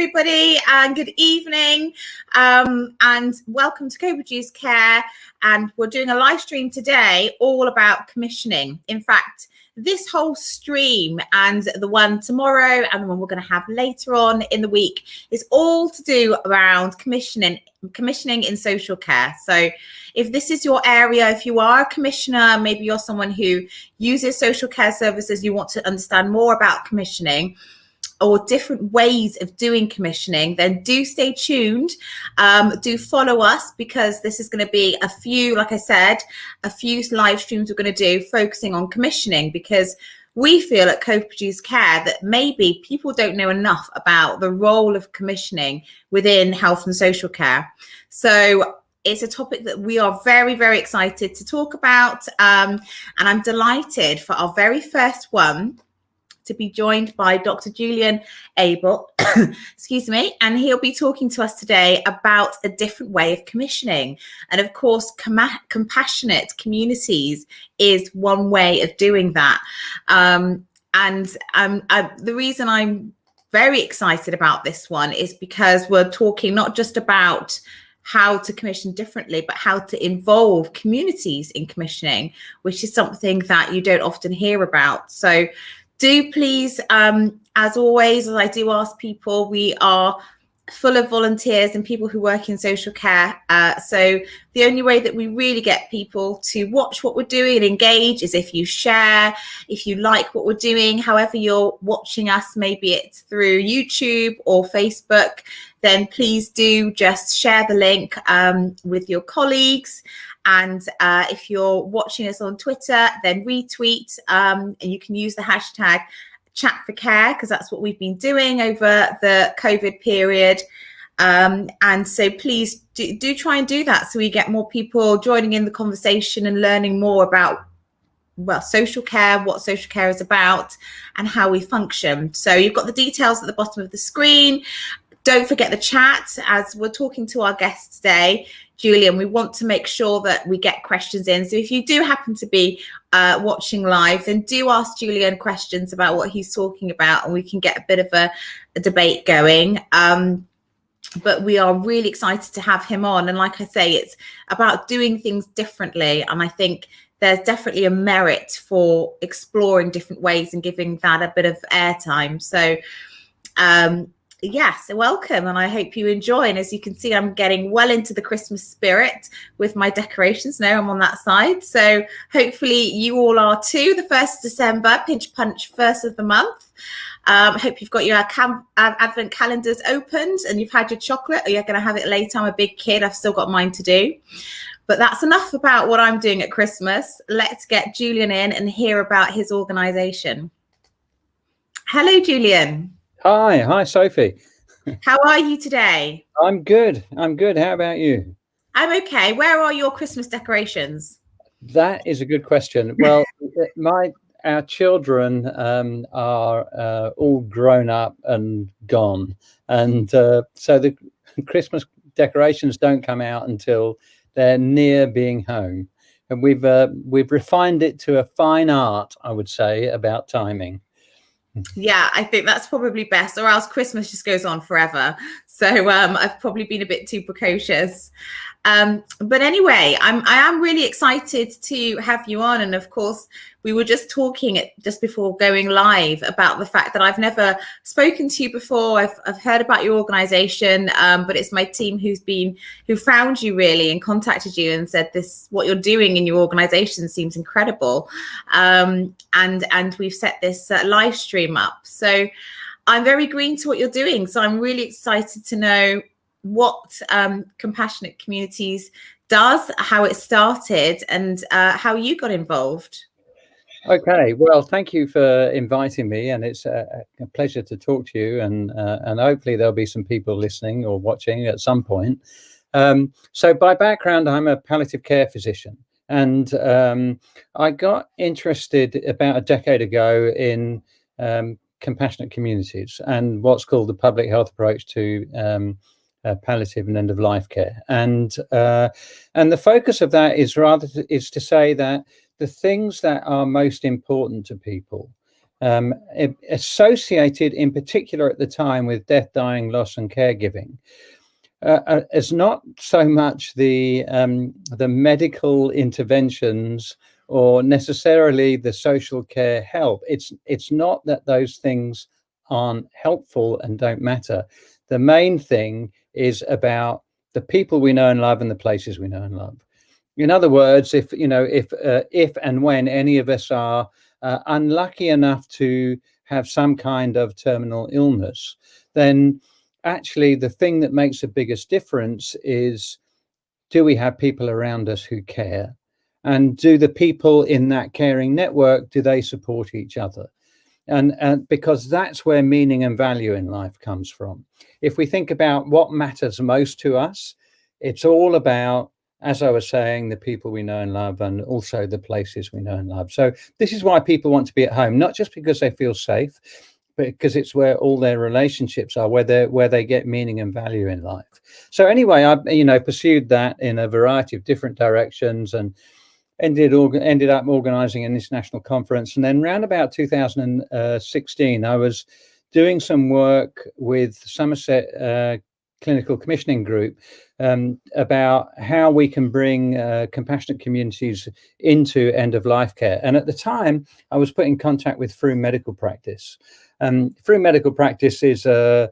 everybody, and good evening, and welcome to Coproduce Care. And we're doing a live stream today all about commissioning. In fact, this whole stream and the one tomorrow and the one we're going to have later on in the week is all to do around commissioning in social care. So if this is your area, if you are a commissioner, maybe you're someone who uses social care services, you want to understand more about commissioning or different ways of doing commissioning, then do stay tuned. Do follow us, because this is going to be a few, like I said, a few live streams we're going to do focusing on commissioning, because we feel at Coproduce Care that maybe people don't know enough about the role of commissioning within health and social care. So it's a topic that we are very, very excited to talk about. And I'm delighted for our very first one to be joined by Dr. Julian Abel, excuse me, and he'll be talking to us today about a different way of commissioning. And of course, compassionate communities is one way of doing that. The reason I'm very excited about this one is because we're talking not just about how to commission differently, but how to involve communities in commissioning, which is something that you don't often hear about. So do please, as always, as I do ask people, we are full of volunteers and people who work in social care. So the only way that we really get people to watch what we're doing and engage is if you share, if you like what we're doing, however you're watching us, maybe it's through YouTube or Facebook, then please do just share the link with your colleagues. And if you're watching us on Twitter, then retweet, and you can use the hashtag Chat for Care, because that's what we've been doing over the COVID period. And so please do try and do that, so we get more people joining in the conversation and learning more about, well, social care, what social care is about and how we function. So you've got the details at the bottom of the screen. Don't forget the chat. As we're talking to our guest today, Julian, we want to make sure that we get questions in. So if you do happen to be watching live, then do ask Julian questions about what he's talking about, and we can get a bit of a debate going. But we are really excited to have him on. And like I say, it's about doing things differently. And I think there's definitely a merit for exploring different ways and giving that a bit of airtime. So yes, welcome, and I hope you enjoy. And as you can see, I'm getting well into the Christmas spirit with my decorations. Now I'm on that side, so hopefully you all are too. The 1st of December, pinch punch, first of the month. I hope you've got your advent calendars opened and you've had your chocolate, or you're going to have it later. I'm a big kid, I've still got mine to do. But that's enough about what I'm doing at Christmas. Let's get Julian in and hear about his organisation. Hello, Julian. Hi, Sophie. How are you today? I'm good. How about you? I'm okay. Where are your Christmas decorations? That is a good question. Well, our children are all grown up and gone, and so the Christmas decorations don't come out until they're near being home. And we've refined it to a fine art, I would say, about timing. Yeah, I think that's probably best, or else Christmas just goes on forever. So I've probably been a bit too precocious. But anyway, I am really excited to have you on. And of course, we were just talking just before going live about the fact that I've never spoken to you before. I've heard about your organisation, but it's my team who found you really and contacted you and said what you're doing in your organisation seems incredible. And we've set this live stream up. So I'm very green to what you're doing. So I'm really excited to know what Compassionate Communities does, how it started, and how you got involved. Okay, well, thank you for inviting me, and it's a pleasure to talk to you, and hopefully there'll be some people listening or watching at some point. So by background, I'm a palliative care physician, and I got interested about a decade ago in compassionate communities and what's called the public health approach to palliative and end-of-life care, and the focus of that is to say that the things that are most important to people associated in particular at the time with death, dying, loss and caregiving, is not so much the medical interventions or necessarily the social care help. It's not that those things aren't helpful and don't matter. The main thing is about the people we know and love and the places we know and love. In other words, if and when any of us are unlucky enough to have some kind of terminal illness, then actually the thing that makes the biggest difference is, do we have people around us who care? And do the people in that caring network, do they support each other? And because that's where meaning and value in life comes from. If we think about what matters most to us, it's all about, as I was saying, the people we know and love, and also the places we know and love. So this is why people want to be at home, not just because they feel safe, but because it's where all their relationships are, where they get meaning and value in life. So anyway, I pursued that in a variety of different directions, and ended up organizing an international conference. And then round about 2016, I was doing some work with Somerset Clinical Commissioning Group about how we can bring compassionate communities into end-of-life care. And at the time, I was put in contact with Frome Medical Practice. Frome Medical Practice is the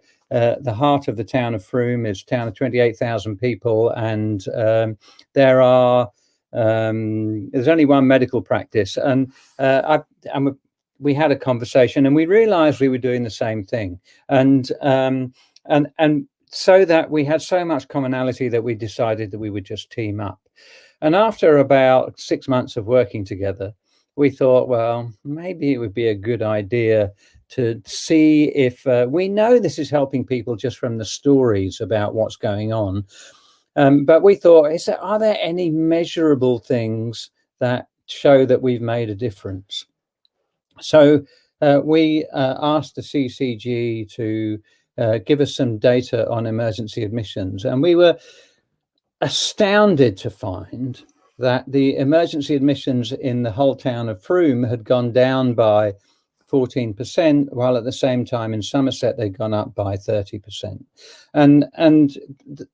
heart of the town of Frome. It's a town of 28,000 people, and there's only one medical practice. And we had a conversation, and we realised we were doing the same thing, and so that we had so much commonality that we decided that we would just team up. And after about 6 months of working together, we thought, well, maybe it would be a good idea to see if we know this is helping people just from the stories about what's going on. But we thought, are there any measurable things that show that we've made a difference? So we asked the CCG to give us some data on emergency admissions, and we were astounded to find that the emergency admissions in the whole town of Frome had gone down by 14%, while at the same time in Somerset they'd gone up by 30%. And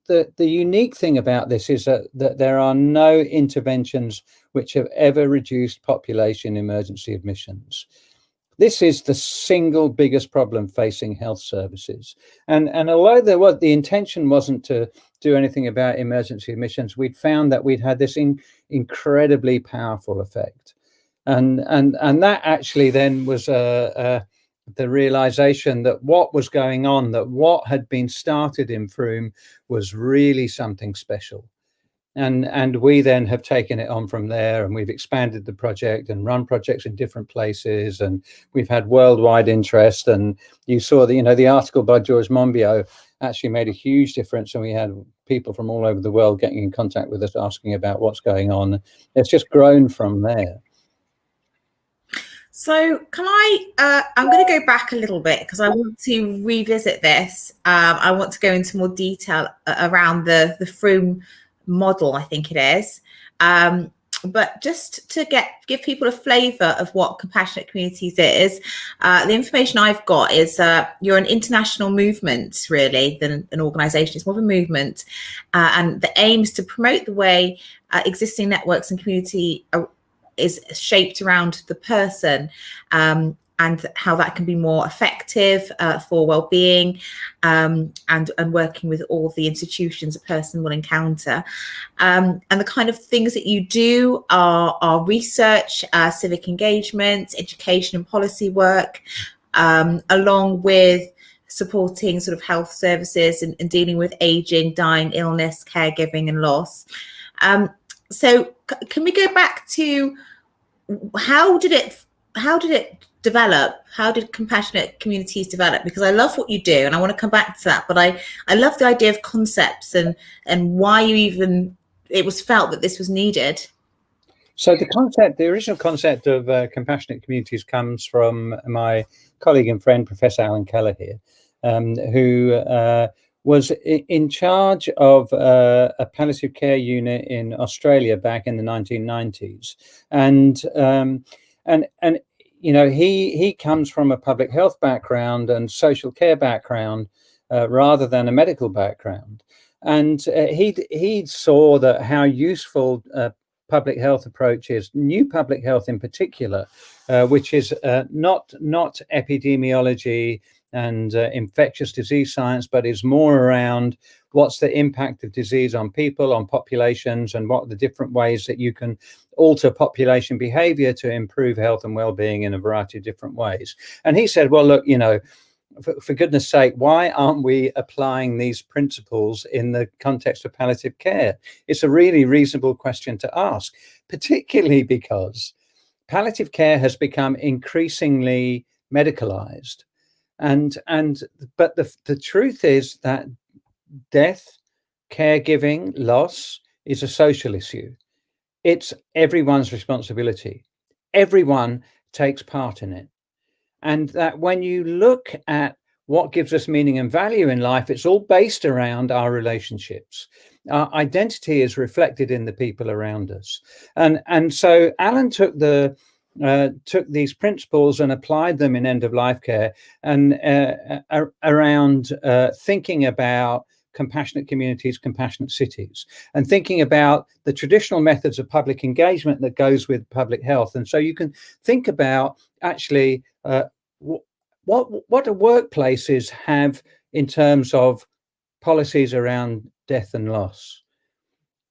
the unique thing about this is that there are no interventions which have ever reduced population emergency admissions. This is the single biggest problem facing health services. And although the intention wasn't to do anything about emergency admissions, we'd found that we'd had this incredibly powerful effect. And that actually then was the realization that what was going on, that what had been started in Frome was really something special. And we then have taken it on from there, and we've expanded the project and run projects in different places, and we've had worldwide interest. And you saw the article by George Monbiot actually made a huge difference, and we had people from all over the world getting in contact with us, asking about what's going on. It's just grown from there. So I'm going to go back a little bit because I want to revisit this. I want to go into more detail around the Frome model, I think it is. But just to give people a flavour of what compassionate communities is, the information I've got is you're an international movement, really, than an organisation. It's more of a movement, and the aim is to promote the way existing networks and community is shaped around the person, and how that can be more effective for well-being, and working with all the institutions a person will encounter. And the kind of things that you do are research, civic engagement, education and policy work, along with supporting sort of health services and dealing with aging, dying, illness, caregiving and loss. So can we go back to how did it develop? How did compassionate communities develop? Because I love what you do, and I want to come back to that. But I love the idea of concepts and why it was felt that this was needed. So the original concept of compassionate communities comes from my colleague and friend, Professor Alan Keller here, who was in charge of a palliative care unit in Australia back in the 1990s, and you know, he comes from a public health background and social care background rather than a medical background. And he saw that how useful public health approaches, new public health in particular, which is not epidemiology and infectious disease science, but is more around what's the impact of disease on people, on populations, and what are the different ways that you can alter population behavior to improve health and well-being in a variety of different ways. And he said, well, look, you know, for goodness sake, why aren't we applying these principles in the context of palliative care? It's a really reasonable question to ask, particularly because palliative care has become increasingly medicalized. But the truth is that death, caregiving, loss is a social issue. It's everyone's responsibility. Everyone takes part in it. And that when you look at what gives us meaning and value in life, it's all based around our relationships. Our identity is reflected in the people around us. And so Alan took these principles and applied them in end-of-life care and around thinking about compassionate communities, compassionate cities, and thinking about the traditional methods of public engagement that goes with public health. And so you can think about actually what do workplaces have in terms of policies around death and loss?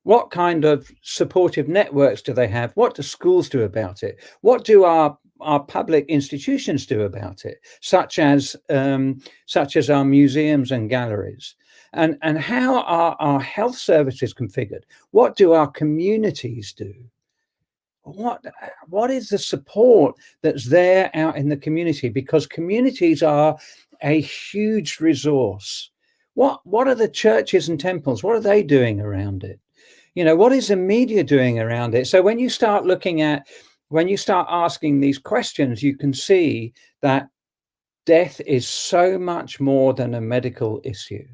What kind of supportive networks do they have? What do schools do about it? What do our public institutions do about it, such as our museums and galleries? And how are our health services configured? What do our communities do? What is the support that's there out in the community? Because communities are a huge resource. What are the churches and temples? What are they doing around it? You know, what is the media doing around it? So when you start asking these questions, you can see that death is so much more than a medical issue,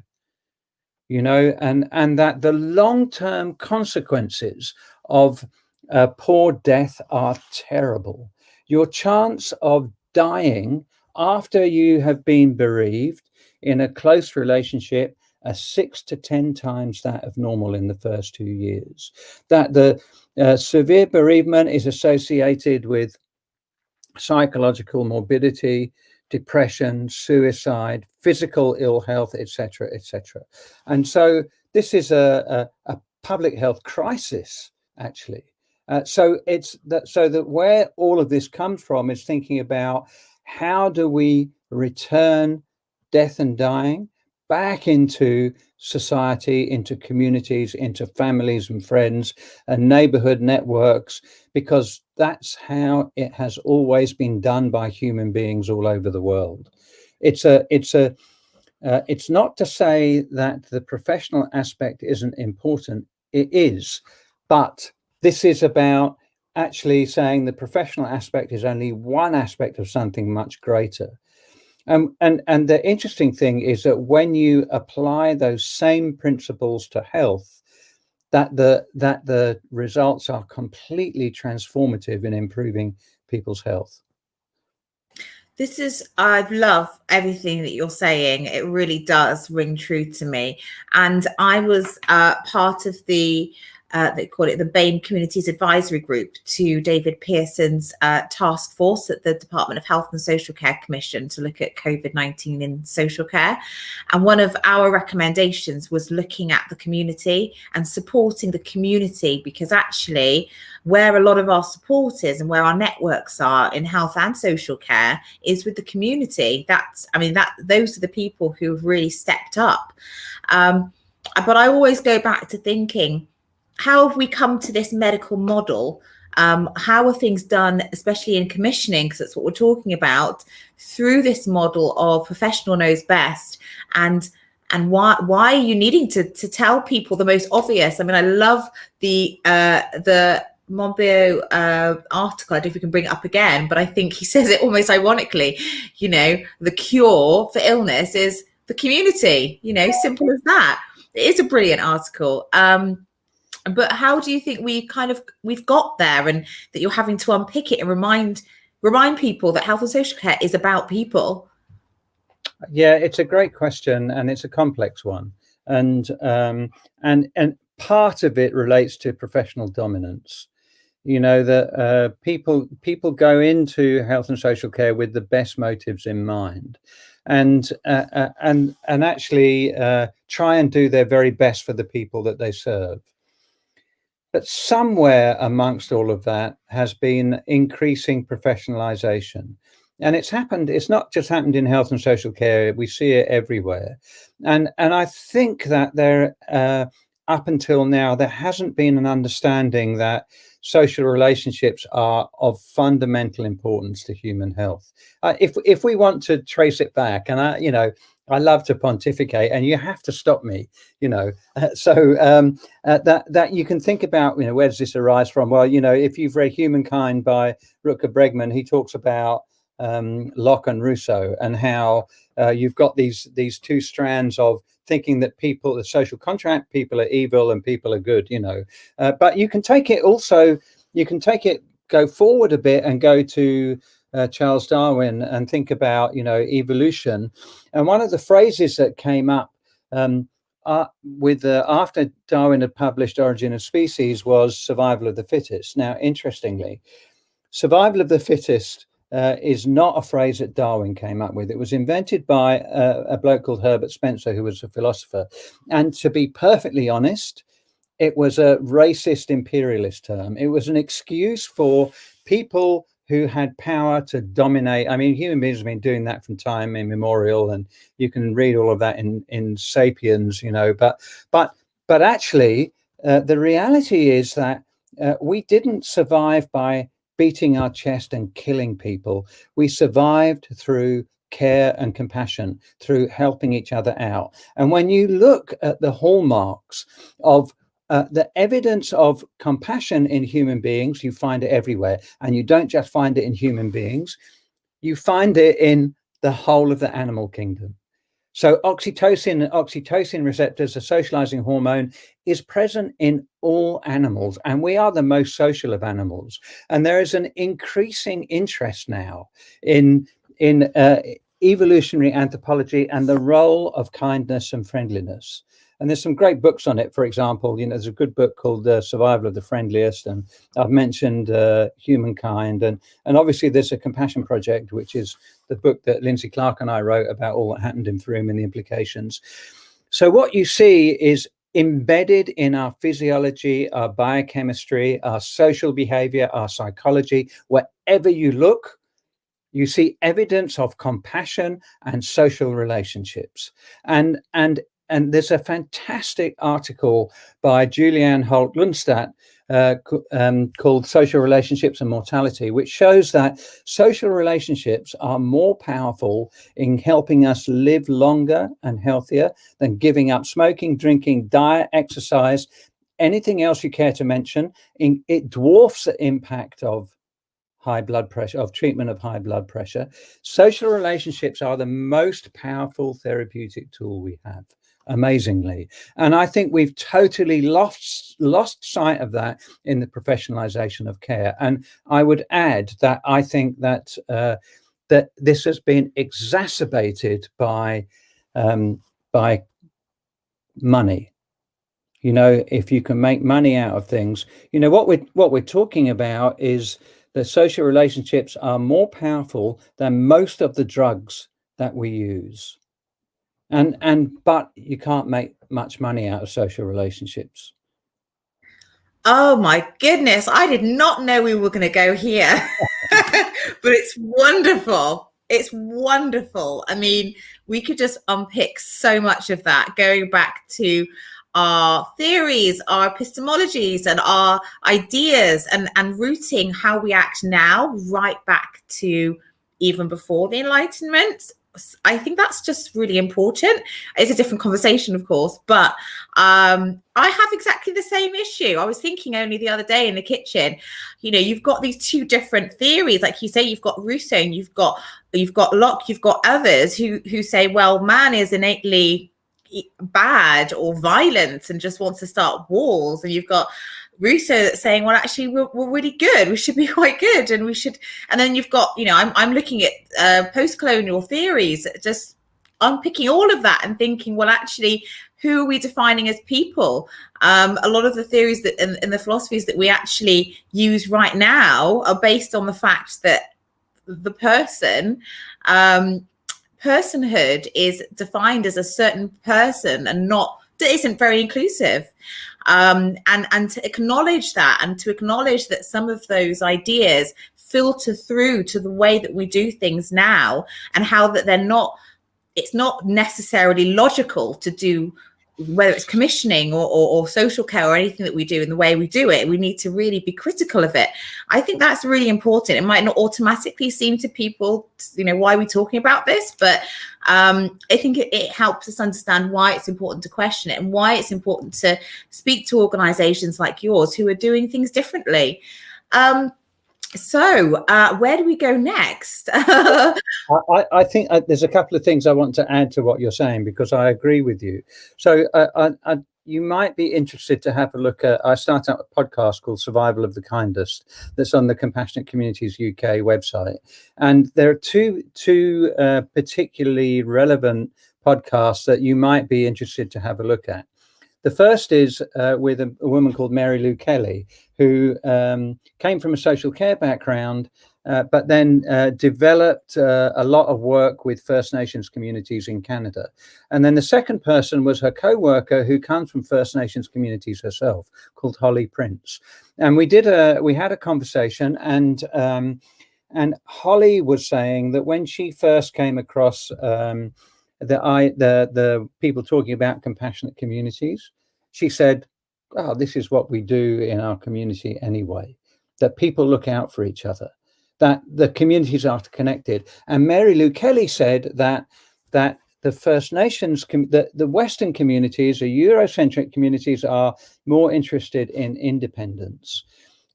you know, and that the long-term consequences of poor death are terrible. Your chance of dying after you have been bereaved in a close relationship are 6 to 10 times that of normal in the first 2 years. That the severe bereavement is associated with psychological morbidity, depression, suicide, physical ill health, etc., etc. And so this is a public health crisis, actually. So that where all of this comes from is thinking about how do we return death and dying back into society, into communities, into families and friends and neighborhood networks, because that's how it has always been done by human beings all over the world. It's not to say that the professional aspect isn't important. It is, but this is about actually saying the professional aspect is only one aspect of something much greater. And the interesting thing is that when you apply those same principles to health, that the results are completely transformative in improving people's health. I love everything that you're saying. It really does ring true to me. And I was part of they call it the BAME Communities Advisory Group to David Pearson's task force at the Department of Health and Social Care Commission to look at COVID-19 in social care. And one of our recommendations was looking at the community and supporting the community, because actually where a lot of our support is and where our networks are in health and social care is with the community. Those are the people who have really stepped up. But I always go back to thinking, how have we come to this medical model? How are things done, especially in commissioning, because that's what we're talking about, through this model of professional knows best, and why are you needing to tell people the most obvious? I mean, I love the Monbiot article. I don't know if we can bring it up again, but I think he says it almost ironically, you know, the cure for illness is the community, you know, simple as that. It is a brilliant article. But how do you think we've got there, and that you're having to unpick it and remind remind people that health and social care is about people? Yeah, it's a great question, and it's a complex one, and part of it relates to professional dominance. You know, that people go into health and social care with the best motives in mind, and actually try and do their very best for the people that they serve. But somewhere amongst all of that has been increasing professionalization. And it's not just happened in health and social care, we see it everywhere. And I think that there, up until now, there hasn't been an understanding that social relationships are of fundamental importance to human health. If we want to trace it back, and I love to pontificate, and you have to stop me, that you can think about, where does this arise from? Well, if you've read Humankind by Rutger Bregman, he talks about Locke and Rousseau, and how you've got these two strands of thinking that people, the social contract, people are evil and people are good, but you can take it go forward a bit and go to Charles Darwin and think about, evolution. And one of the phrases that came up after Darwin had published Origin of Species was survival of the fittest. Now, interestingly, survival of the fittest is not a phrase that Darwin came up with. It was invented by a bloke called Herbert Spencer, who was a philosopher. And to be perfectly honest, it was a racist imperialist term. It was an excuse for people who had power to dominate. I mean, human beings have been doing that from time immemorial, and you can read all of that in Sapiens, but actually, the reality is that we didn't survive by beating our chest and killing people. We survived through care and compassion, through helping each other out. And when you look at the hallmarks of the evidence of compassion in human beings, you find it everywhere. And you don't just find it in human beings, you find it in the whole of the animal kingdom. So oxytocin receptors, a socializing hormone, is present in all animals, and we are the most social of animals. And there is an increasing interest now in evolutionary anthropology and the role of kindness and friendliness. And there's some great books on it. For example, there's a good book called Survival of the Friendliest, and I've mentioned Humankind, and obviously there's a Compassion Project, which is the book that Lindsay Clark and I wrote about all that happened in Frome and the implications. So what you see is embedded in our physiology, our biochemistry, our social behavior, our psychology. Wherever you look, you see evidence of compassion and social relationships. And there's a fantastic article by Julian Holt-Lundstad called Social Relationships and Mortality, which shows that social relationships are more powerful in helping us live longer and healthier than giving up smoking, drinking, diet, exercise, anything else you care to mention. It dwarfs the impact of high blood pressure, of treatment of high blood pressure. Social relationships are the most powerful therapeutic tool we have, amazingly. And I think we've totally lost sight of that in the professionalization of care. And I would add that I think that that this has been exacerbated by money. If you can make money out of things, what we're talking about is that social relationships are more powerful than most of the drugs that we use. But you can't make much money out of social relationships. Oh my goodness, I did not know we were going to go here. But it's wonderful. It's wonderful. I mean, we could just unpick so much of that, going back to our theories, our epistemologies, and our ideas, and rooting how we act now right back to even before the Enlightenment. I think that's just really important. It's a different conversation, of course, but I have exactly the same issue. I was thinking only the other day in the kitchen, you've got these two different theories. Like you say, you've got Rousseau, and you've got Locke, you've got others who say, well, man is innately bad or violent and just wants to start wars. And you've got Rousseau that's saying, well, actually, we're really good. We should be quite good, and we should. And then you've got, I'm looking at post-colonial theories, just unpicking all of that and thinking, well, actually, who are we defining as people? A lot of the theories that and the philosophies that we actually use right now are based on the fact that the personhood is defined as a certain person and not, that isn't very inclusive. And to acknowledge that, and to acknowledge that some of those ideas filter through to the way that we do things now, and how that it's not necessarily logical to do, whether it's commissioning or social care or anything that we do, in the way we do it. We need to really be critical of it. I think that's really important. It might not automatically seem to people, why are we talking about this? But I think it helps us understand why it's important to question it, and why it's important to speak to organizations like yours who are doing things differently. So where do we go next? I think there's a couple of things I want to add to what you're saying, because I agree with you. So you might be interested to have a look at, I started out a podcast called Survival of the Kindest that's on the Compassionate Communities UK website. And there are two particularly relevant podcasts that you might be interested to have a look at. The first is with a woman called Mary Lou Kelly, who came from a social care background, but then developed a lot of work with First Nations communities in Canada. And then the second person was her co-worker, who comes from First Nations communities herself, called Holly Prince. And we had a conversation, and Holly was saying that when she first came across the people talking about compassionate communities, she said, "Oh, this is what we do in our community anyway, that people look out for each other, that the communities are connected." And Mary Lou Kelly said that the First Nations, the Western communities, or Eurocentric communities, are more interested in independence,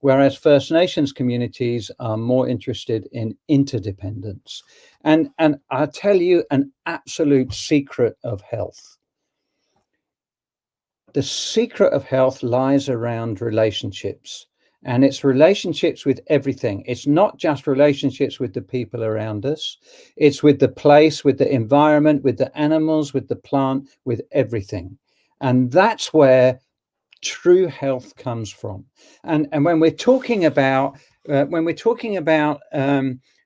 whereas First Nations communities are more interested in interdependence. And I'll tell you an absolute secret of health. The secret of health lies around relationships, and it's relationships with everything. It's not just relationships with the people around us. It's with the place, with the environment, with the animals, with the plant, with everything. And that's where true health comes from. And when we're talking about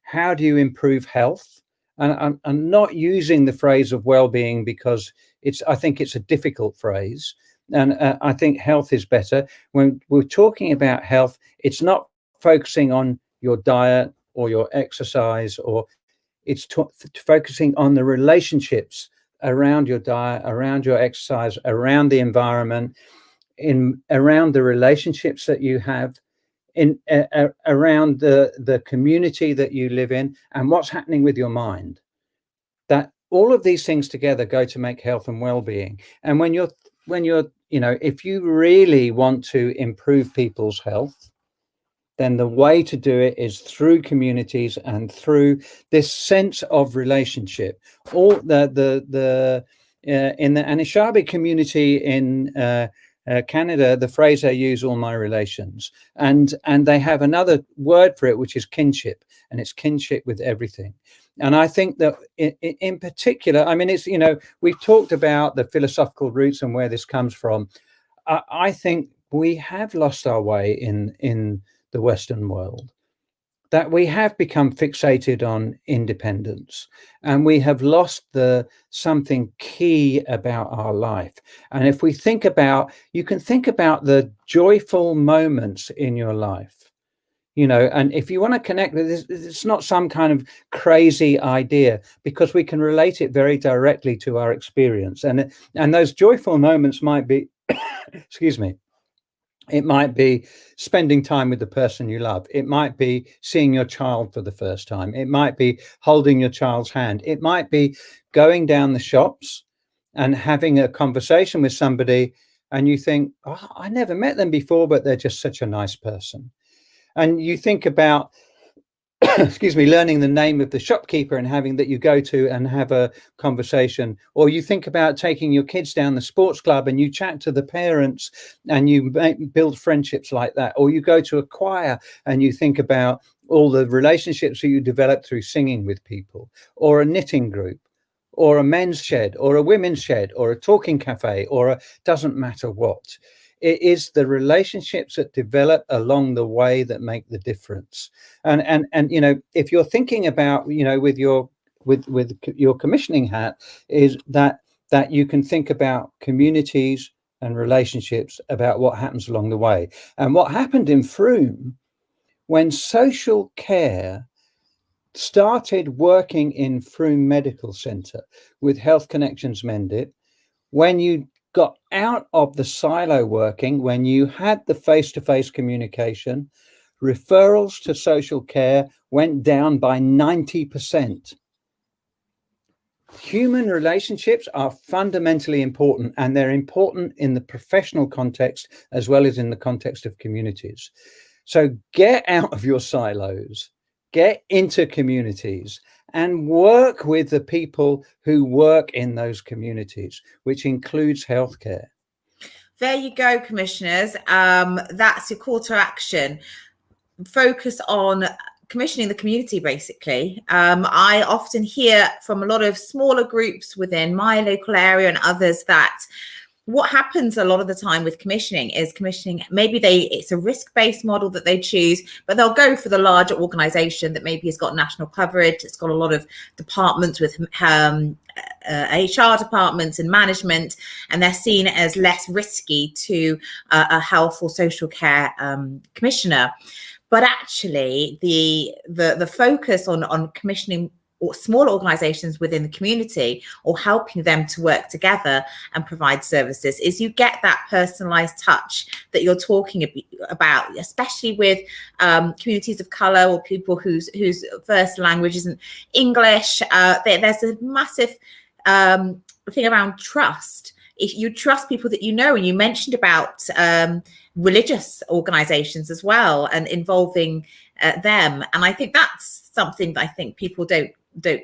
how do you improve health, and I'm not using the phrase of well-being because I think it's a difficult phrase, and I think health is better. When we're talking about health, it's not focusing on your diet or your exercise, or it's focusing on the relationships around your diet, around your exercise, around the environment, around the relationships that you have, around the community that you live in, and what's happening with your mind. That all of these things together go to make health and well-being. And when you're if you really want to improve people's health, then the way to do it is through communities and through this sense of relationship. All in the Anishinaabe community in Canada, the phrase they use, all my relations, and they have another word for it, which is kinship, and it's kinship with everything. And I think that in particular, I mean, it's, we've talked about the philosophical roots and where this comes from. I think we have lost our way in the Western world, that we have become fixated on independence, and we have lost something key about our life. And if we think about, you can think about the joyful moments in your life, and if you want to connect with this, it's not some kind of crazy idea, because we can relate it very directly to our experience. And those joyful moments might be, excuse me, it might be spending time with the person you love. It might be seeing your child for the first time. It might be holding your child's hand. It might be going down the shops and having a conversation with somebody, and you think, "Oh, I never met them before, but they're just such a nice person." And you think about excuse me, learning the name of the shopkeeper and having that you go to and have a conversation. Or you think about taking your kids down the sports club and you chat to the parents and you build friendships like that. Or you go to a choir and you think about all the relationships that you develop through singing with people, or a knitting group, or a men's shed, or a women's shed, or a talking cafe, or a doesn't matter what. It is the relationships that develop along the way that make the difference. And you know, if you're thinking about, you know, with your commissioning hat, is that you can think about communities and relationships, about what happens along the way. And what happened in Frome when social care started working in Frome Medical Centre with Health Connections Mendip, when you got out of the silo working, when you had the face-to-face communication, referrals to social care went down by 90%. Human relationships are fundamentally important, and they're important in the professional context as well as in the context of communities. So get out of your silos, get into communities, and work with the people who work in those communities, which includes healthcare. There you go, commissioners. That's your call to action. Focus on commissioning the community, basically. I often hear from a lot of smaller groups within my local area and others that what happens a lot of the time with commissioning is maybe it's a risk-based model that they choose, but they'll go for the larger organization that maybe has got national coverage. It's got a lot of departments with HR departments and management, and they're seen as less risky to a health or social care commissioner. But actually the focus on commissioning or smaller organizations within the community, or helping them to work together and provide services, is you get that personalized touch that you're talking about, especially with communities of color or people whose first language isn't English. There's a massive thing around trust. If you trust people that you know, and you mentioned about religious organizations as well, and involving them, and I think that's something that I think people don't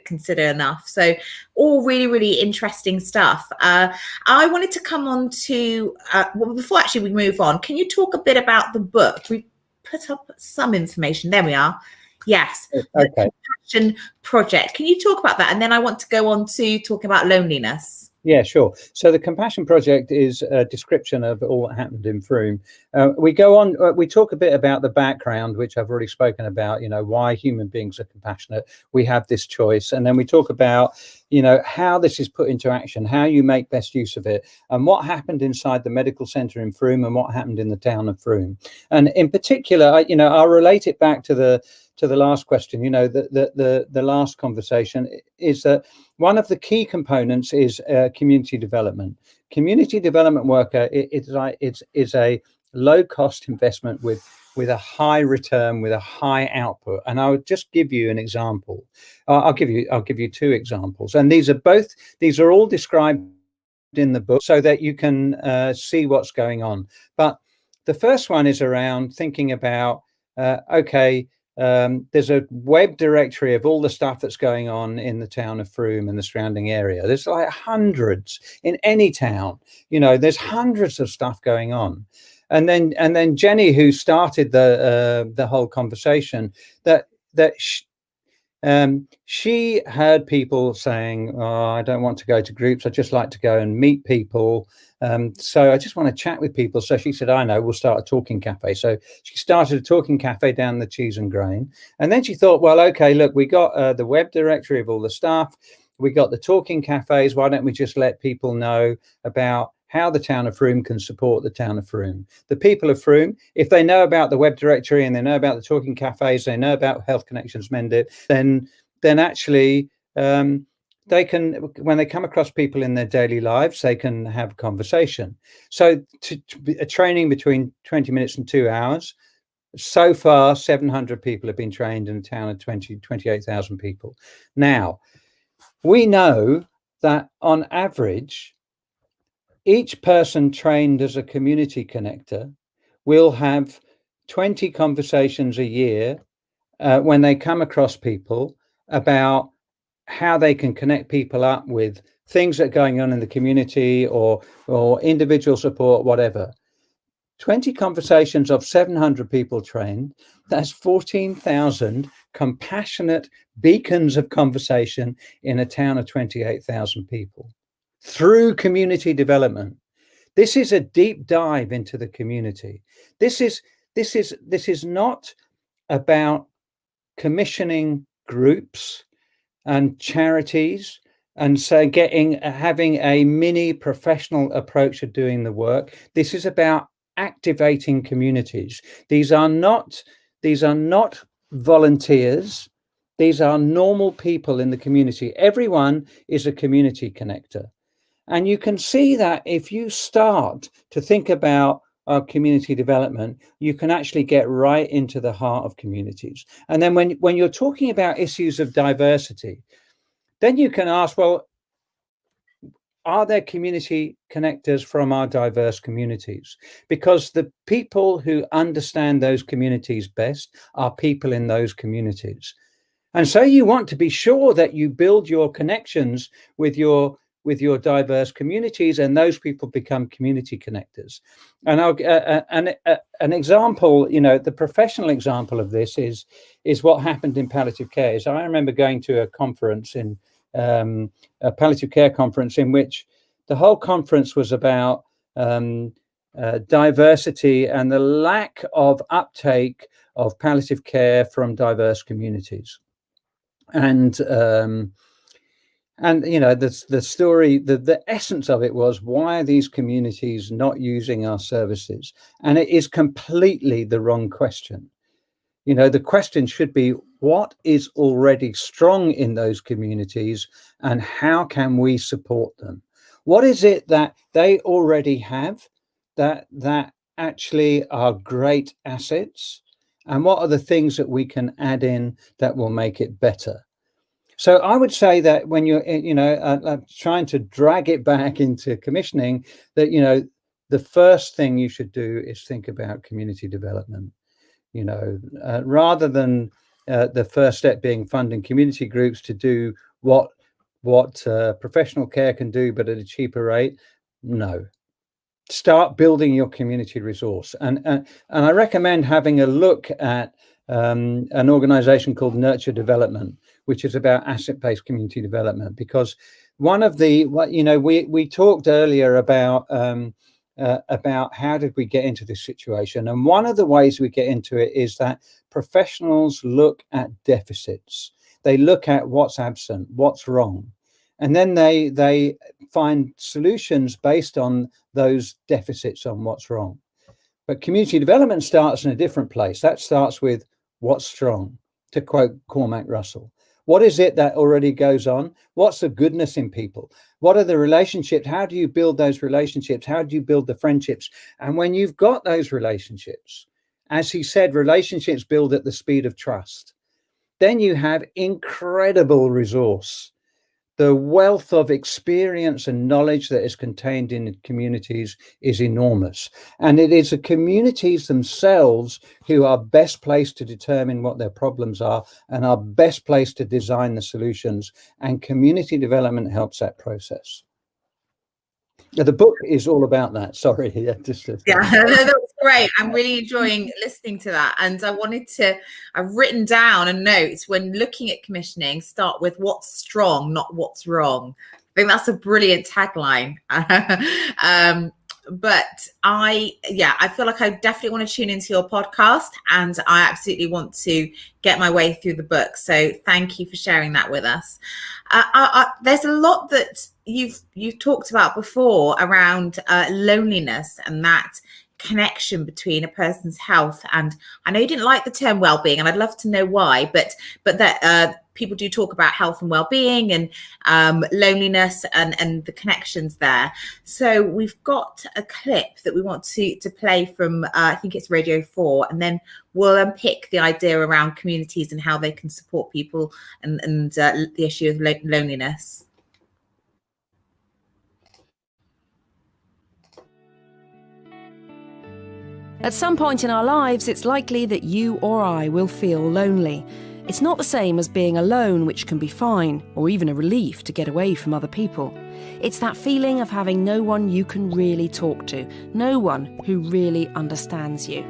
consider enough. So all really, really interesting stuff. I wanted to come on to, well, before actually we move on, can you talk a bit about the book? We put up some information. There we are. Yes. Okay. The Compassion Project. Can you talk about that? And then I want to go on to talk about loneliness. Yeah, sure. So the Compassion Project is a description of all that happened in Frome. We go on, we talk a bit about the background, which I've already spoken about, you know, why human beings are compassionate. We have this choice. And then we talk about, you know, how this is put into action, how you make best use of it, and what happened inside the medical centre in Frome and what happened in the town of Frome. And in particular, you know, I'll relate it back to the last question. You know, the last conversation is that one of the key components is community development. Community development worker is a low cost investment with a high return, with a high output. And I would just give you an example. I'll give you two examples, and these are all described in the book so that you can see what's going on. But the first one is around thinking about there's a web directory of all the stuff that's going on in the town of Frome and the surrounding area. There's like hundreds in any town. You know, there's hundreds of stuff going on. And then Jenny, who started the whole conversation, she heard people saying, "Oh, I don't want to go to groups. I just like to go and meet people. So I just want to chat with people." So she said, "I know, we'll start a talking cafe." So she started a talking cafe down the Cheese and Grain. And then she thought, well, okay, look, we got the web directory of all the stuff. We got the talking cafes. Why don't we just let people know about how the town of Frome can support the town of Frome? The people of Frome, if they know about the web directory and they know about the talking cafes, they know about Health Connections Mendip, then actually they can, when they come across people in their daily lives, they can have a conversation. So a training between 20 minutes and 2 hours. So far, 700 people have been trained in a town of 28,000 people. Now, we know that on average, each person trained as a community connector will have 20 conversations a year when they come across people about how they can connect people up with things that are going on in the community or individual support, whatever. 20 conversations of 700 people trained, that's 14,000 compassionate beacons of conversation in a town of 28,000 people through community development. This is a deep dive into the community. This is not about commissioning groups and charities and so having a mini professional approach of doing the work. This is about activating communities. These are not volunteers. These are normal people in the community. Everyone is a community connector. And you can see that if you start to think about our community development, you can actually get right into the heart of communities. And then when you're talking about issues of diversity, then you can ask, well, are there community connectors from our diverse communities? Because the people who understand those communities best are people in those communities. And so you want to be sure that you build your connections with your diverse communities, and those people become community connectors. And an example, the professional example of this is what happened in palliative care. So I remember going to a conference a palliative care conference in which the whole conference was about diversity and the lack of uptake of palliative care from diverse communities. And the story, the essence of it was, why are these communities not using our services? And it is completely the wrong question. The question should be, what is already strong in those communities and how can we support them? What is it that they already have that actually are great assets? And what are the things that we can add in that will make it better? So I would say that when you're, trying to drag it back into commissioning, that, the first thing you should do is think about community development. Rather than the first step being funding community groups to do what professional care can do, but at a cheaper rate. No. Start building your community resource. And I recommend having a look at an organization called Nurture Development, which is about asset-based community development, because one of the, we talked earlier about how did we get into this situation, and one of the ways we get into it is that professionals look at deficits. They look at what's absent, what's wrong, and then they find solutions based on those deficits, on what's wrong. But community development starts in a different place. That starts with what's strong, to quote Cormac Russell. What is it that already goes on? What's the goodness in people? What are the relationships? How do you build those relationships? How do you build the friendships? And when you've got those relationships, as he said, relationships build at the speed of trust. Then you have incredible resource. The wealth of experience and knowledge that is contained in communities is enormous. And it is the communities themselves who are best placed to determine what their problems are and are best placed to design the solutions. And community development helps that process. The book is all about that. Sorry. Yeah, that was great. I'm really enjoying listening to that. And I've written down a note: when looking at commissioning, start with what's strong, not what's wrong. I think that's a brilliant tagline. But I feel like I definitely want to tune into your podcast, and I absolutely want to get my way through the book. So thank you for sharing that with us. There's a lot that you've talked about before around loneliness and that connection between a person's health, and I know you didn't like the term well-being, and I'd love to know why, but that people do talk about health and well-being and loneliness and the connections there. So we've got a clip that we want to play from I think it's Radio 4, and then we'll unpick the idea around communities and how they can support people and the issue of loneliness. At some point in our lives, it's likely that you or I will feel lonely. It's not the same as being alone, which can be fine, or even a relief to get away from other people. It's that feeling of having no one you can really talk to, no one who really understands you.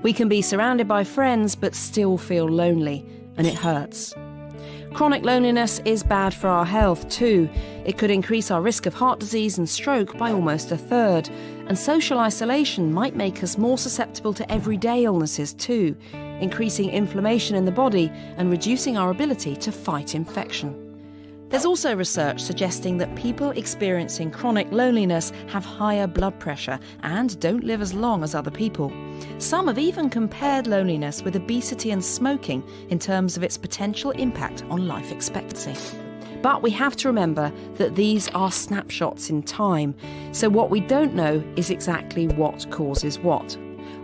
We can be surrounded by friends, but still feel lonely, and it hurts. Chronic loneliness is bad for our health too. It could increase our risk of heart disease and stroke by almost a third. And social isolation might make us more susceptible to everyday illnesses too, increasing inflammation in the body and reducing our ability to fight infection. There's also research suggesting that people experiencing chronic loneliness have higher blood pressure and don't live as long as other people. Some have even compared loneliness with obesity and smoking in terms of its potential impact on life expectancy. But we have to remember that these are snapshots in time, so what we don't know is exactly what causes what.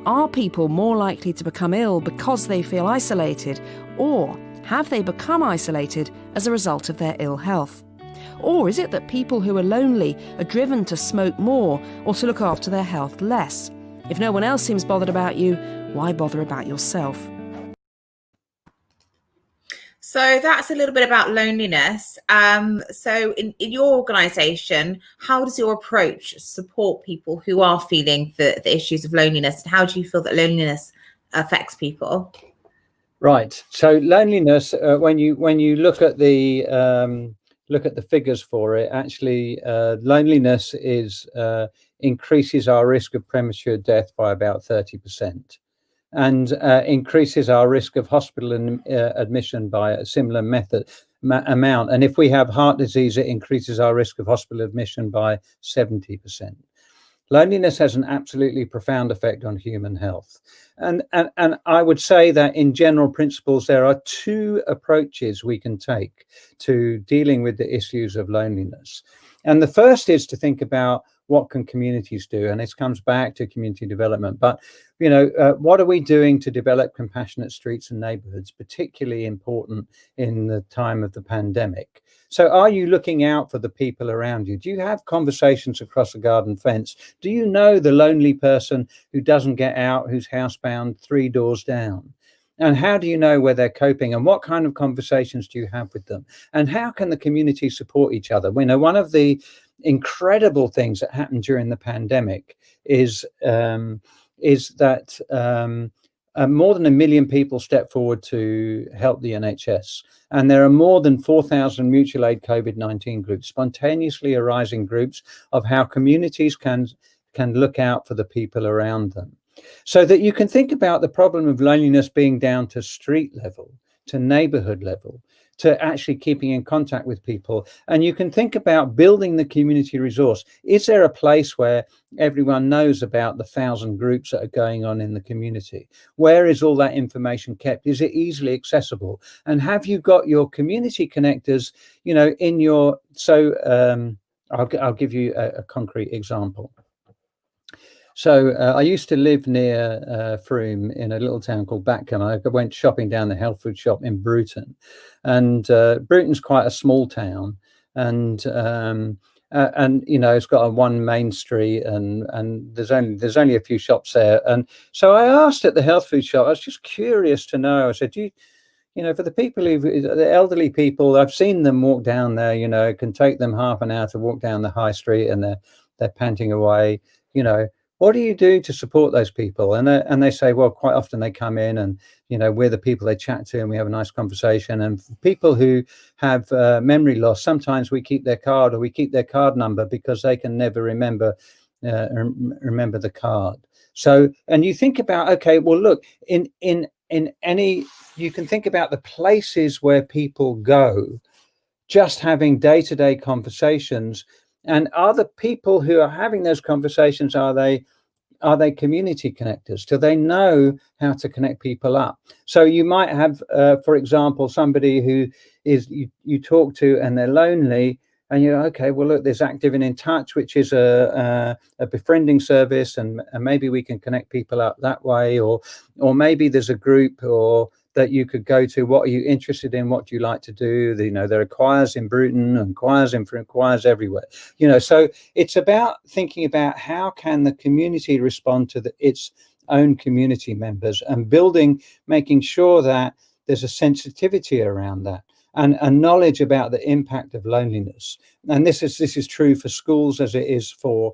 Are people more likely to become ill because they feel isolated, or have they become isolated as a result of their ill health? Or is it that people who are lonely are driven to smoke more or to look after their health less? If no one else seems bothered about you, why bother about yourself? So that's a little bit about loneliness. So in your organisation, how does your approach support people who are feeling the issues of loneliness? And how do you feel that loneliness affects people? Right. So loneliness, when you look at the figures for it, actually, loneliness increases our risk of premature death by about 30%, and increases our risk of hospital admission by a similar amount. And if we have heart disease, it increases our risk of hospital admission by 70%. Loneliness has an absolutely profound effect on human health. And I would say that in general principles, there are two approaches we can take to dealing with the issues of loneliness. And the first is to think about what can communities do? And this comes back to community development. But, what are we doing to develop compassionate streets and neighborhoods, particularly important in the time of the pandemic? So are you looking out for the people around you? Do you have conversations across a garden fence? Do you know the lonely person who doesn't get out, who's housebound 3 doors down? And how do you know where they're coping, and what kind of conversations do you have with them? And how can the community support each other? We know one of the incredible things that happened during the pandemic is that more than 1 million people stepped forward to help the NHS. And there are more than 4,000 mutual aid COVID-19 groups, spontaneously arising groups of how communities can look out for the people around them. So that you can think about the problem of loneliness being down to street level, to neighborhood level, to actually keeping in contact with people. And you can think about building the community resource. Is there a place where everyone knows about the 1,000 groups that are going on in the community? Where is all that information kept? Is it easily accessible? And have you got your community connectors, in your, I'll give you a concrete example. So I used to live near Frome in a little town called Batcombe. I went shopping down the health food shop in Bruton, and Bruton's quite a small town, and it's got a one main street, and there's only a few shops there. And so I asked at the health food shop, I was just curious to know. I said, for the people the elderly people, I've seen them walk down there. It can take them half an hour to walk down the high street, and they're panting away. What do you do to support those people? And they say, well, quite often they come in and, we're the people they chat to and we have a nice conversation. And for people who have memory loss, sometimes we keep their card, or we keep their card number, because they can never remember the card. So, and you think about, okay, well, look, you can think about the places where people go, just having day-to-day conversations. And are the people who are having those conversations, are they community connectors? Do they know how to connect people up? So you might have, for example, somebody who is you talk to and they're lonely, and you're okay. Well, look, there's Active and In Touch, which is a befriending service, and maybe we can connect people up that way, or maybe there's a group or that you could go to. What are you interested in? What do you like to do? There are choirs in Bruton and choirs everywhere. So it's about thinking about how can the community respond to its own community members, and making sure that there's a sensitivity around that, and a knowledge about the impact of loneliness. And this is true for schools as it is for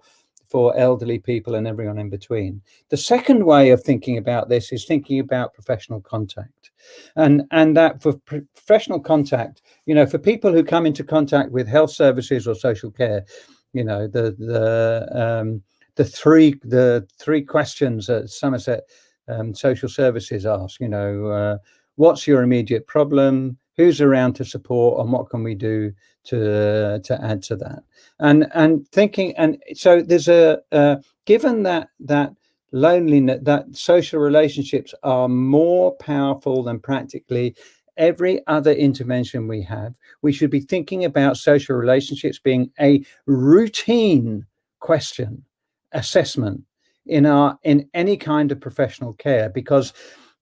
elderly people and everyone in between. The second way of thinking about this is thinking about professional contact, and that for professional contact, for people who come into contact with health services or social care, the three questions that Somerset Social Services ask, what's your immediate problem, who's around to support, and what can we do to add to that? And thinking, and so there's given that loneliness, that social relationships are more powerful than practically every other intervention we have, we should be thinking about social relationships being a routine question assessment in any kind of professional care, because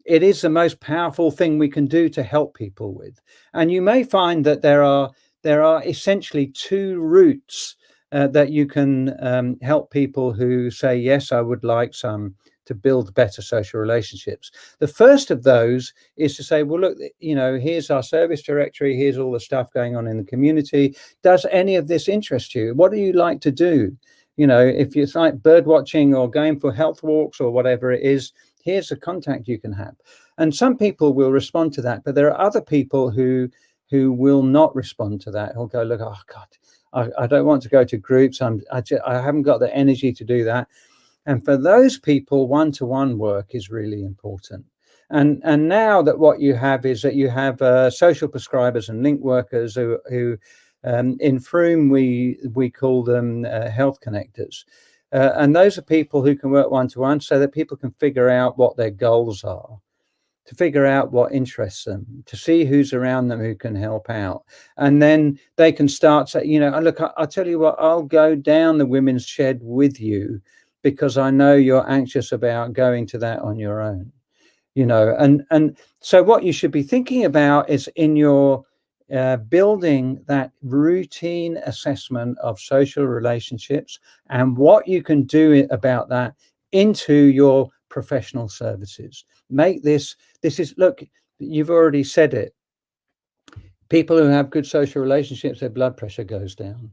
it is the most powerful thing we can do to help people with. And you may find that there are essentially two routes that you can help people who say, yes, I would like to build better social relationships. The first of those is to say, well, look, here's our service directory, here's all the stuff going on in the community. Does any of this interest you? What do you like to do? If it's like bird watching or going for health walks or whatever it is, here's a contact you can have. And some people will respond to that, but there are other people who will not respond to that. Who'll go, look, oh God, I don't want to go to groups. I haven't got the energy to do that. And for those people, one-to-one work is really important. And now that what you have is that you have social prescribers and link workers who in Froome we call them health connectors. And those are people who can work one-to-one so that people can figure out what their goals are, to figure out what interests them, to see who's around them who can help out. And then they can start saying, look, I'll tell you what, I'll go down the women's shed with you because I know you're anxious about going to that on your own. And so what you should be thinking about is in your building that routine assessment of social relationships and what you can do about that into your professional services. Make this is, look, you've already said it. People who have good social relationships, their blood pressure goes down.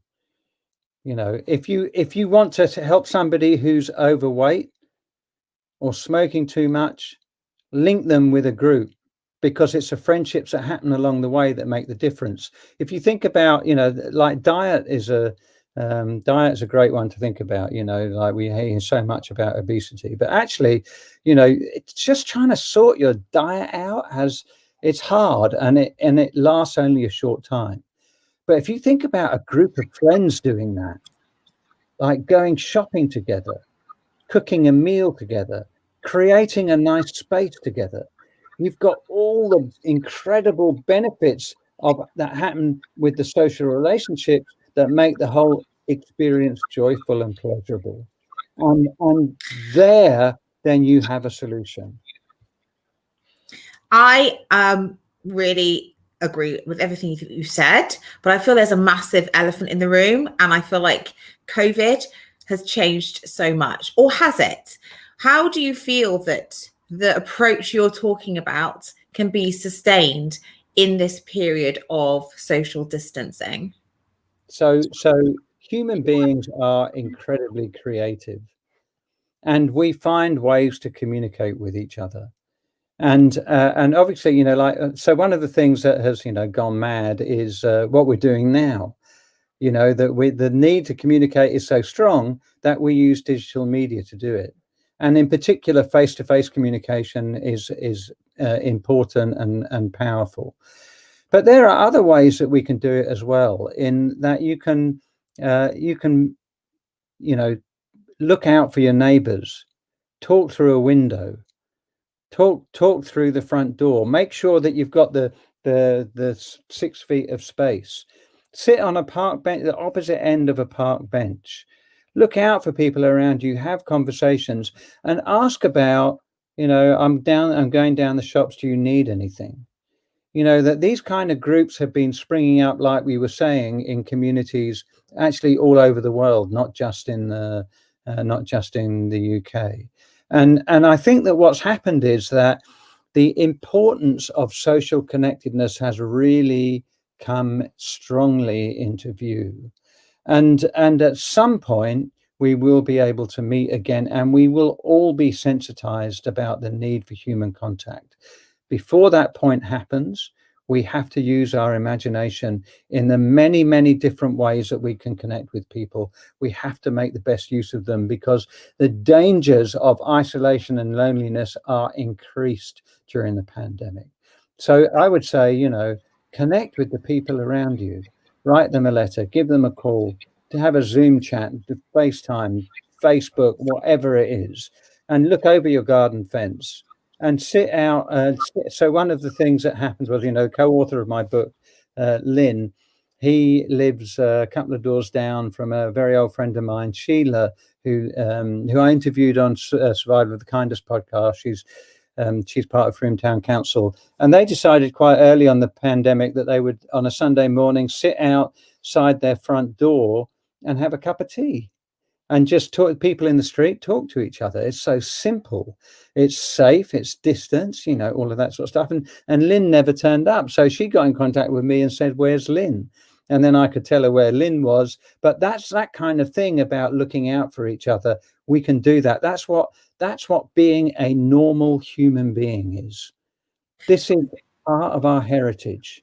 If you want to help somebody who's overweight or smoking too much, link them with a group, because it's the friendships that happen along the way that make the difference. If you think about, like diet is a great one to think about, like we hear so much about obesity, but actually, it's just trying to sort your diet out it's hard, and it lasts only a short time. But if you think about a group of friends doing that, like going shopping together, cooking a meal together, creating a nice space together, you've got all the incredible benefits that happen with the social relationships that make the whole experience joyful and pleasurable. And there, then you have a solution. I really agree with everything you said, but I feel there's a massive elephant in the room, and I feel like COVID has changed so much. Or has it? How do you feel that the approach you're talking about can be sustained in this period of social distancing? So human beings are incredibly creative, and we find ways to communicate with each other. And obviously, so one of the things that has, gone mad is what we're doing now. That the need to communicate is so strong that we use digital media to do it. And in particular, face-to-face communication is important and powerful. But there are other ways that we can do it as well, in that you can look out for your neighbors, talk through a window, talk through the front door, make sure that you've got the 6 feet of space, sit on a park bench, the opposite end of a park bench. Look out for people around you, have conversations, and ask about, I'm going down the shops, do you need anything? That these kind of groups have been springing up, like we were saying, in communities actually all over the world, not just in the UK. And I think that what's happened is that the importance of social connectedness has really come strongly into view. And at some point, we will be able to meet again, and we will all be sensitized about the need for human contact. Before that point happens, we have to use our imagination in the many, many different ways that we can connect with people. We have to make the best use of them, because the dangers of isolation and loneliness are increased during the pandemic. So I would say, you know, connect with the people around you, write them a letter, give them a call, to have a Zoom chat, to FaceTime, Facebook, whatever it is, and look over your garden fence and sit out. So one of the things that happened was, you know, co-author of my book, Lynn, he lives a couple of doors down from a very old friend of mine, Sheila, who I interviewed on Survival of the Kindest podcast. She's part of Town Council, and they decided quite early on the pandemic that they would, on a Sunday morning, sit outside their front door and have a cup of tea and just talk. People in the street talk to each other. It's so simple, it's safe, it's distance, you know, all of that sort of stuff. And Lynn never turned up, so she got in contact with me and said, "Where's Lynn?" And then I could tell her where Lynn was. But that's that kind of thing about looking out for each other. We can do that. That's what being a normal human being is. This is part of our heritage.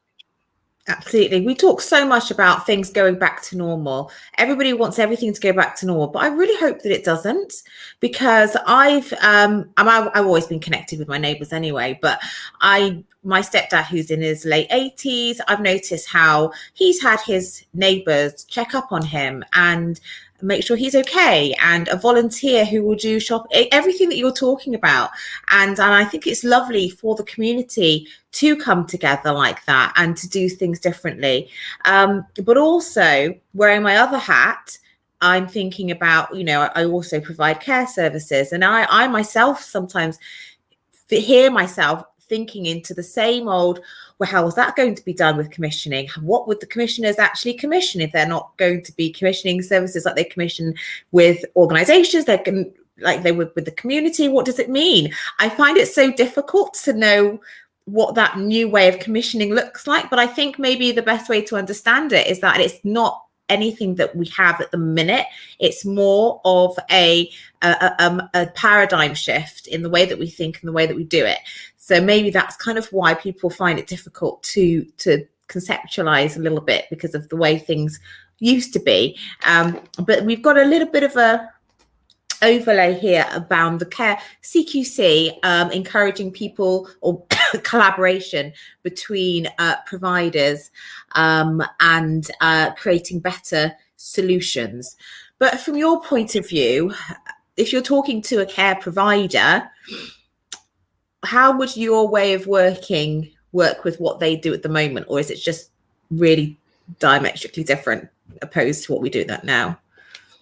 Absolutely. We talk so much about things going back to normal. Everybody wants everything to go back to normal, but I really hope that it doesn't, because I've always been connected with my neighbors anyway, but my stepdad, who's in his late 80s, I've noticed how he's had his neighbors check up on him and make sure he's okay, and a volunteer who will do everything that you're talking about. And I think it's lovely for the community to come together like that and to do things differently. But also, wearing my other hat, I'm thinking about, you know, I also provide care services, and I myself sometimes hear myself thinking into the same old, well, how was that going to be done with commissioning? What would the commissioners actually commission if they're not going to be commissioning services like they commission with organizations? They can, like they would with the community. What does it mean? I find it so difficult to know what that new way of commissioning looks like. But I think maybe the best way to understand it is that it's not anything that we have at the minute. It's more of a paradigm shift in the way that we think and the way that we do it. So maybe that's kind of why people find it difficult to conceptualize a little bit, because of the way things used to be. But we've got a little bit of a overlay here about the care CQC, encouraging people, or collaboration between providers and creating better solutions. But from your point of view, if you're talking to a care provider, how would your way of working work with what they do at the moment? Or is it just really diametrically different opposed to what we do that now?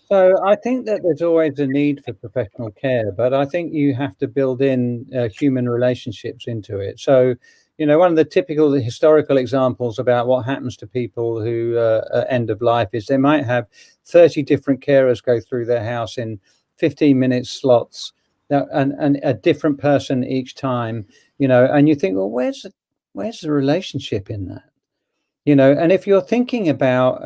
So I think that there's always a need for professional care, but I think you have to build in human relationships into it. So, you know, one of the typical historical examples about what happens to people who are end of life is they might have 30 different carers go through their house in 15-minute slots, and a different person each time, you know, and you think, well, where's the relationship in that? You know, and if you're thinking about,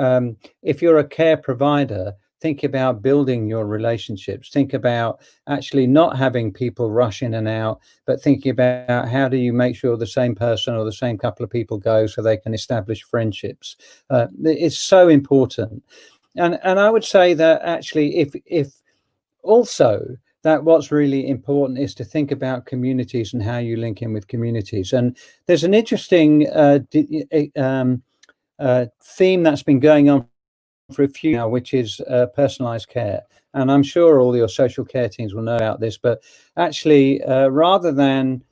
if you're a care provider, think about building your relationships. Think about actually not having people rush in and out, but thinking about how do you make sure the same person or the same couple of people go so they can establish friendships. It's so important. And I would say that actually, if also that what's really important is to think about communities and how you link in with communities. And there's an interesting theme that's been going on for a few now, which is personalized care. And I'm sure all your social care teams will know about this, but actually, rather than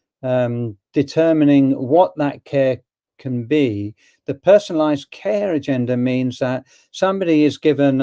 determining what that care can be, the personalized care agenda means that somebody is given,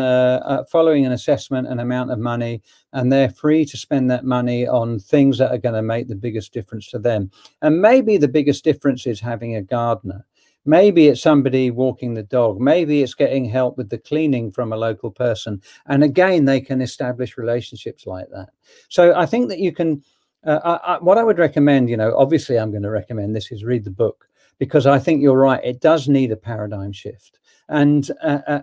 following an assessment, an amount of money, and they're free to spend that money on things that are going to make the biggest difference to them. And maybe the biggest difference is having a gardener. Maybe it's somebody walking the dog. Maybe it's getting help with the cleaning from a local person. And again, they can establish relationships like that. So I think that you can, what I would recommend, you know, obviously I'm going to recommend this, is read the book, because I think you're right. It does need a paradigm shift. And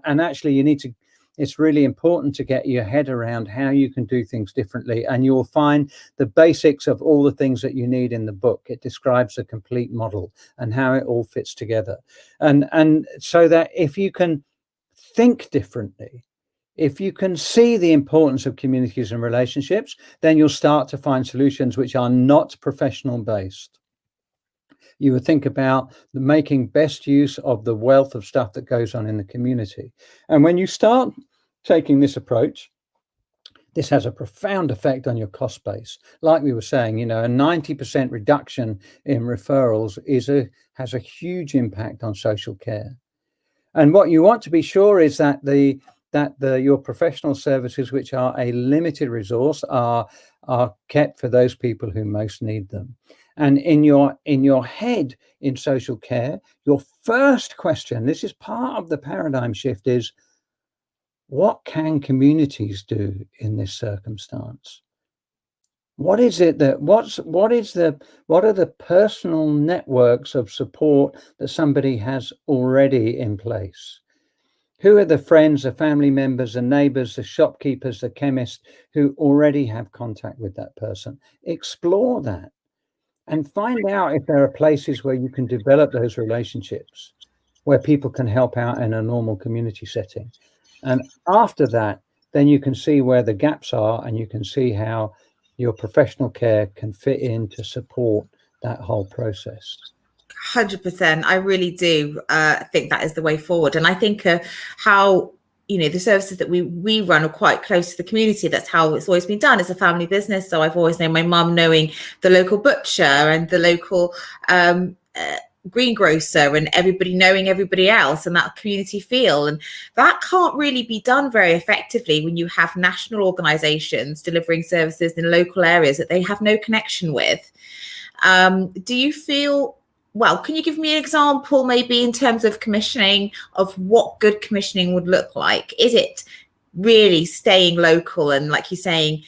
actually you need to, it's really important to get your head around how you can do things differently. And you'll find the basics of all the things that you need in the book. It describes a complete model and how it all fits together. And so that if you can think differently, if you can see the importance of communities and relationships, then you'll start to find solutions which are not professional based. You would think about making best use of the wealth of stuff that goes on in the community. And when you start taking this approach, this has a profound effect on your cost base. Like we were saying, you know, a 90% reduction in referrals has a huge impact on social care. And what you want to be sure is that your professional services, which are a limited resource, are kept for those people who most need them. And in your head in social care, your first question, this is part of the paradigm shift, is what can communities do in this circumstance? What is it that what are the personal networks of support that somebody has already in place? Who are the friends, the family members, the neighbors, the shopkeepers, the chemists who already have contact with that person? Explore that and find out if there are places where you can develop those relationships, where people can help out in a normal community setting. And after that, then you can see where the gaps are, and you can see how your professional care can fit in to support that whole process. 100%. I really do think that is the way forward. And I think how, you know, the services that we run are quite close to the community. That's how it's always been done. It's a family business. So I've always known my mum knowing the local butcher and the local greengrocer, and everybody knowing everybody else, and that community feel. And that can't really be done very effectively when you have national organizations delivering services in local areas that they have no connection with. Do you feel, well, can you give me an example maybe in terms of commissioning, of what good commissioning would look like? Is it really staying local and, like you're saying,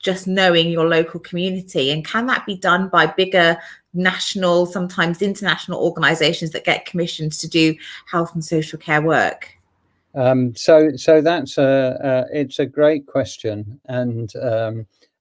just knowing your local community? And can that be done by bigger national, sometimes international organizations that get commissioned to do health and social care work? So that's it's a great question, and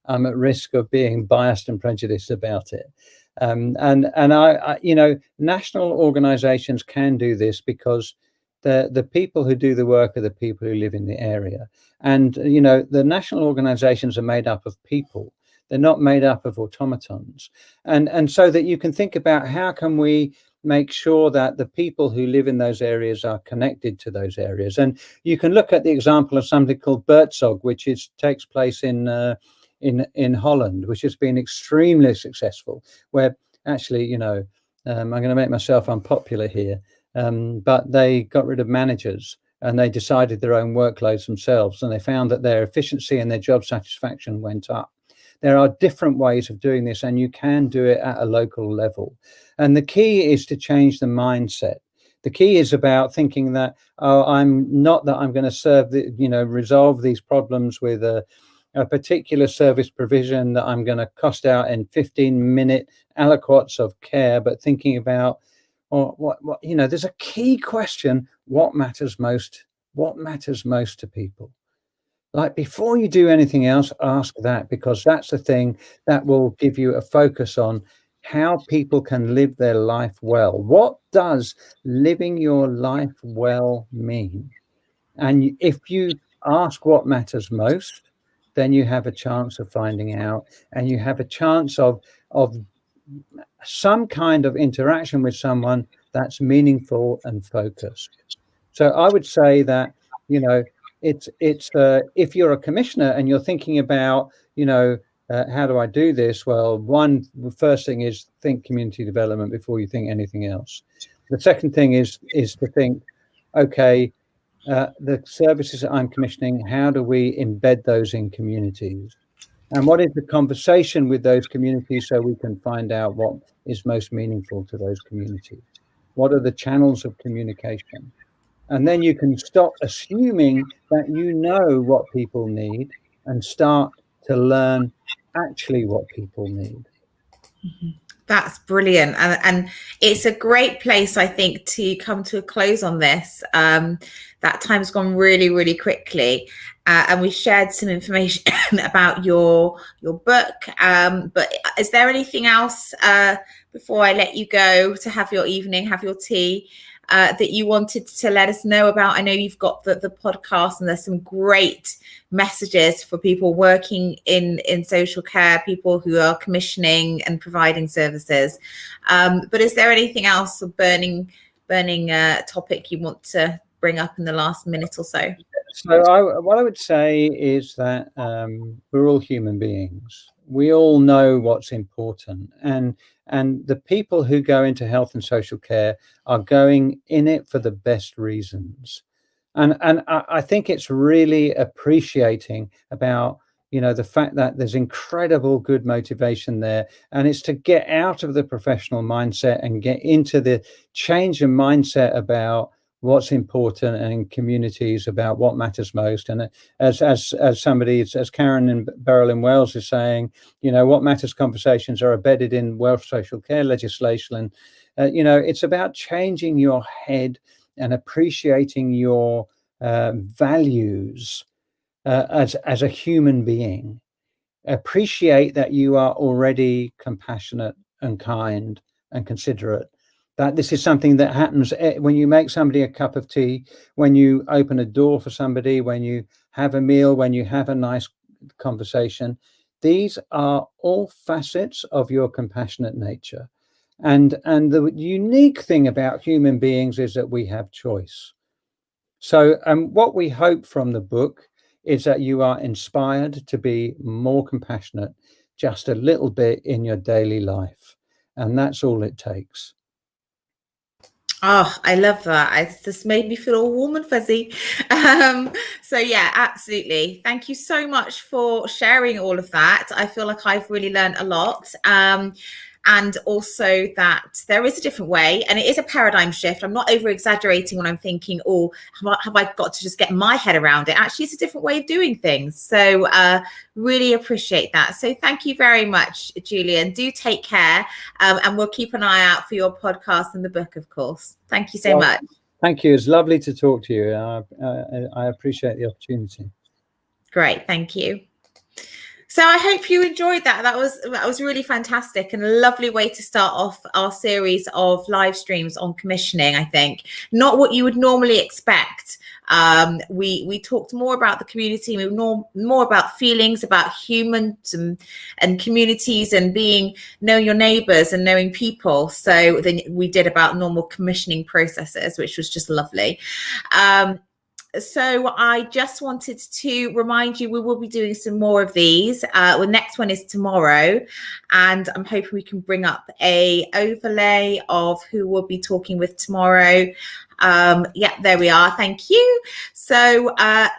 I'm at risk of being biased and prejudiced about it. And I, you know, national organizations can do this because the people who do the work are the people who live in the area. And, you know, the national organizations are made up of people. They're not made up of automatons. And so that you can think about how can we make sure that the people who live in those areas are connected to those areas. And you can look at the example of something called Buurtzorg, which takes place in Holland, which has been extremely successful, where actually, you know, I'm going to make myself unpopular here, but they got rid of managers and they decided their own workloads themselves, and they found that their efficiency and their job satisfaction went up. There are different ways of doing this, and you can do it at a local level. And the key is to change the mindset. The key is about thinking that, oh, I'm not that I'm going to serve the, you know, resolve these problems with a particular service provision that I'm going to cost out in 15-minute aliquots of care, but thinking about, or what, you know, there's a key question: what matters most? What matters most to people? Like, before you do anything else, ask that, because that's the thing that will give you a focus on how people can live their life well. What does living your life well mean? And if you ask what matters most, then you have a chance of finding out, and you have a chance of some kind of interaction with someone that's meaningful and focused. So I would say that, you know, it's if you're a commissioner and you're thinking about, you know, how do I do this? Well, the first thing is think community development before you think anything else. The second thing is to think, okay, the services that I'm commissioning, how do we embed those in communities? And what is the conversation with those communities so we can find out what is most meaningful to those communities? What are the channels of communication? And then you can stop assuming that you know what people need and start to learn actually what people need. That's brilliant. And it's a great place, I think, to come to a close on this. That time's gone really, really quickly. And we shared some information about your book. But is there anything else before I let you go to have your evening, have your tea, that you wanted to let us know about? I know you've got the podcast, and there's some great messages for people working in social care, people who are commissioning and providing services. But is there anything else, a burning topic you want to bring up in the last minute or so? So what I would say is that we're all human beings. We all know what's important, and the people who go into health and social care are going in it for the best reasons. And I think it's really appreciating about, you know, the fact that there's incredible good motivation there, and it's to get out of the professional mindset and get into the change of mindset about what's important, and in communities about what matters most. And as somebody, as Karen and Beryl in Wales is saying, you know, what matters conversations are embedded in Welsh social care legislation. And you know, it's about changing your head and appreciating your values as a human being. Appreciate that you are already compassionate and kind and considerate. That this is something that happens when you make somebody a cup of tea, when you open a door for somebody, when you have a meal, when you have a nice conversation. These are all facets of your compassionate nature. And the unique thing about human beings is that we have choice. So what we hope from the book is that you are inspired to be more compassionate just a little bit in your daily life. And that's all it takes. Oh, I love that. It's just made me feel all warm and fuzzy. So yeah, absolutely. Thank you so much for sharing all of that. I feel like I've really learned a lot. And also that there is a different way, and it is a paradigm shift. I'm not over exaggerating when I'm thinking, oh, have I got to just get my head around it? Actually, it's a different way of doing things. So really appreciate that. So thank you very much, Julian. Do take care. And we'll keep an eye out for your podcast and the book, of course. Thank you so much. Thank you. It's lovely to talk to you. I appreciate the opportunity. Great. Thank you. So I hope you enjoyed that. That was really fantastic, and a lovely way to start off our series of live streams on commissioning. I think not what you would normally expect. We talked more about the community, more about feelings, about humans and communities, and knowing your neighbours and knowing people. So then we did about normal commissioning processes, which was just lovely. So I just wanted to remind you, we will be doing some more of these. The next one is tomorrow, and I'm hoping we can bring up a overlay of who we'll be talking with tomorrow. Yeah, there we are. Thank you. So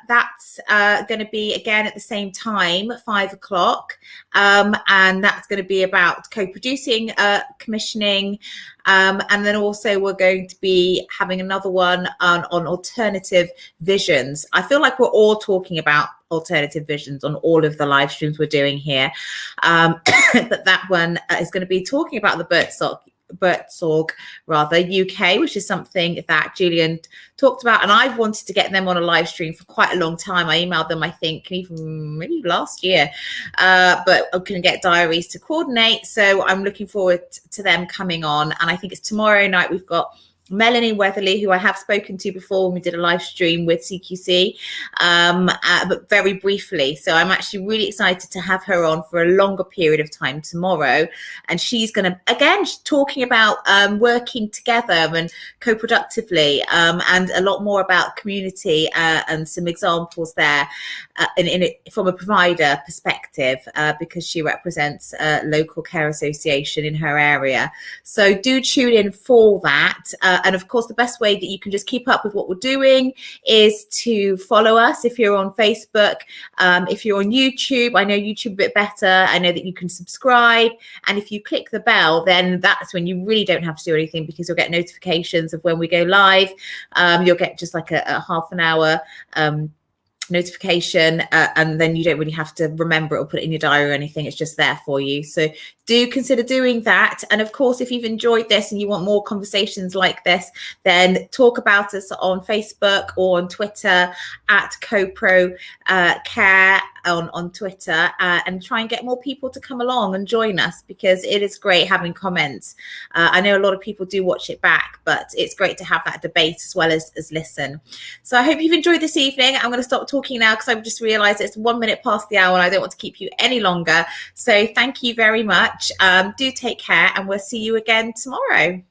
that's going to be again at the same time, 5 o'clock. And that's going to be about co-producing, commissioning. And then also we're going to be having another one on alternative visions. I feel like we're all talking about alternative visions on all of the live streams we're doing here. But that one is going to be talking about the Buurtzorg UK, which is something that Julian talked about, and I've wanted to get them on a live stream for quite a long time. I emailed them, I think, even maybe last year, but I couldn't get diaries to coordinate. So I'm looking forward to them coming on, and I think it's tomorrow night. We've got Melanie Weatherly, who I have spoken to before when we did a live stream with CQC, but very briefly. So I'm actually really excited to have her on for a longer period of time tomorrow. And she's going to, again, talking about working together and co-productively, and a lot more about community and some examples there from a provider perspective, because she represents a local care association in her area. So do tune in for that. And of course, the best way that you can just keep up with what we're doing is to follow us if you're on Facebook. If you're on YouTube, I know YouTube a bit better. I know that you can subscribe. And if you click the bell, then that's when you really don't have to do anything, because you'll get notifications of when we go live. You'll get just like a half an hour notification, and then you don't really have to remember it or put it in your diary or anything. It's just there for you. So do consider doing that. And of course, if you've enjoyed this and you want more conversations like this, then talk about us on Facebook or on Twitter at Copro Care on Twitter, and try and get more people to come along and join us, because it is great having comments. I know a lot of people do watch it back, but it's great to have that debate as well as listen. So I hope you've enjoyed this evening. I'm going to stop talking now because I've just realized it's 1 minute past the hour and I don't want to keep you any longer. So thank you very much. Do take care, and we'll see you again tomorrow.